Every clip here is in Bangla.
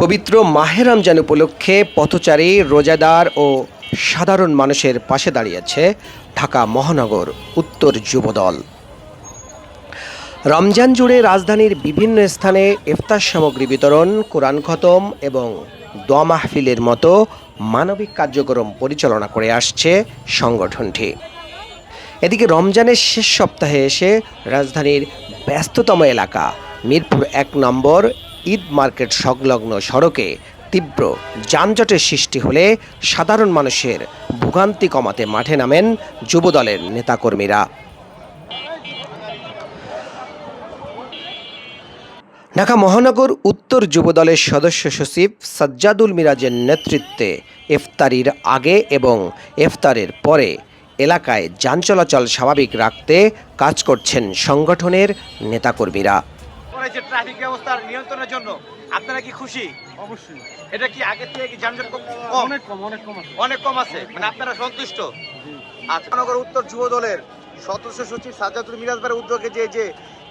পবিত্র মাহে রমজান উপলক্ষে পথচারী, রোজাদার ও সাধারণ মানুষের পাশে দাঁড়িয়েছে ঢাকা মহানগর উত্তর যুবদল। রমজান জুড়ে রাজধানীর বিভিন্ন স্থানে ইফতার সামগ্রী বিতরণ, কোরআন খতম এবং দোয়া মাহফিলের মতো মানবিক কার্যক্রম পরিচালনা করে আসছে সংগঠনটি। এদিকে রমজানের শেষ সপ্তাহে এসে রাজধানীর ব্যস্ততম এলাকা মিরপুর ১ নম্বর ঈদ মার্কেট সংলগ্ন সড়কে তীব্র যানজটের সৃষ্টি হলে সাধারণ মানুষের ভোগান্তি কমাতে মাঠে নামেন যুবদলের নেতাকর্মীরা। ঢাকা মহানগর উত্তর যুবদলের সদস্য সচিব সাজ্জাদুল মিরাজের নেতৃত্বে ইফতারির আগে এবং ইফতারের পরে এলাকায় যান চলাচল স্বাভাবিক রাখতে কাজ করছেন সংগঠনের নেতাকর্মীরা। ট্রাফিক ব্যবস্থার নিয়ন্ত্রণের জন্য আপনারা কি খুশি? অবশ্যই। এটা কি আগে থেকে কি যানজট অনেক কম আছে, মানে আপনারা সন্তুষ্ট? আচ্ছা, মহানগর উত্তর যুব দলের সদস্য সচিব সাজ্জাদুল মিরাজ ভাইয়ের উদ্যোগে যে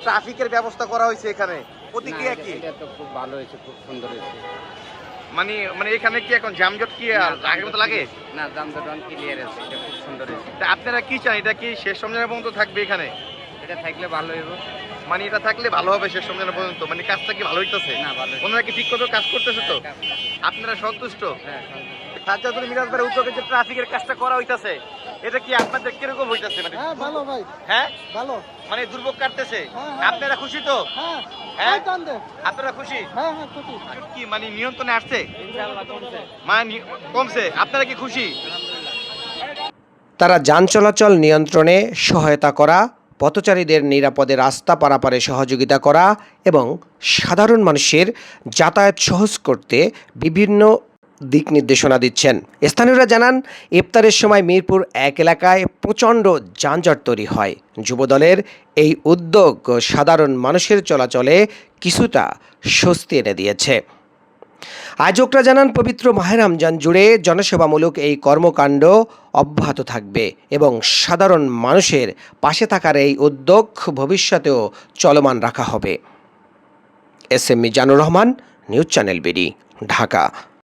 ট্রাফিকের ব্যবস্থা করা হয়েছে, এখানে প্রতিক্রিয়া কি? এটা তো খুব ভালো হয়েছে, খুব সুন্দর হয়েছে। মানে এখানে কি এখন যানজট কি আগের মতো লাগে? না, যানজট ক্লিয়ার আছে, এটা খুব সুন্দর হয়েছে। তা আপনারা কি চান, এটা কি শেষ রমজানের পর্যন্ত থাকবে এখানে? এটা থাকলে ভালো হবে। মানে এটা থাকলে ভালো হবে শেষ রমজানের পর্যন্ত? মানে কাজটা কি ভালো হইতেছে? না, ভালো। ওনারা কি ঠিক মতো কাজ করতেছে তো? আপনারা সন্তুষ্ট? হ্যাঁ। সাজ্জাদুল মিরাজ ভাইয়ের উদ্যোগে যে ট্রাফিকের কাজটা করা হইতাছে, এটা কি আপনাদের কিরকম হইতাছে? মানে হ্যাঁ, ভালো ভাই, হ্যাঁ ভালো। মানে দুর্ভোগ কাটতেছে। হ্যাঁ। আপনারা খুশি তো? হ্যাঁ, হ্যাঁ? টান দে। আপনারা খুশি? হ্যাঁ, হ্যাঁ, খুশি। কি মানে নিয়ন্ত্রণে আসছে? ইনশাআল্লাহ কমছে। মানে কমছে? আপনারা কি খুশি? তারা যান চলাচল নিয়ন্ত্রণে সহায়তা করা, পথচারীদের নিরাপদে রাস্তা পারাপারে সহযোগিতা করা এবং সাধারণ মানুষের যাতায়াত সহজ করতে বিভিন্ন দিক নির্দেশনা দিচ্ছেন। স্থানীয়রা জানান, ইফতারের সময় মিরপুর ১ এলাকায় প্রচণ্ড যানজট তৈরি হয়। যুবদলের এই উদ্যোগ সাধারণ মানুষের চলাচলে কিছুটা স্বস্তি এনে দিয়েছে। আয়োজকরা জানান, পবিত্র মাহে রমজান জুড়ে জনসেবামূলক এই কর্মকাণ্ড অব্যাহত থাকবে এবং সাধারণ মানুষের পাশে থাকার এই উদ্যোগ ভবিষ্যতেও চলমান রাখা হবে। S M Mizanur Rahman, news channel BD, Dhaka.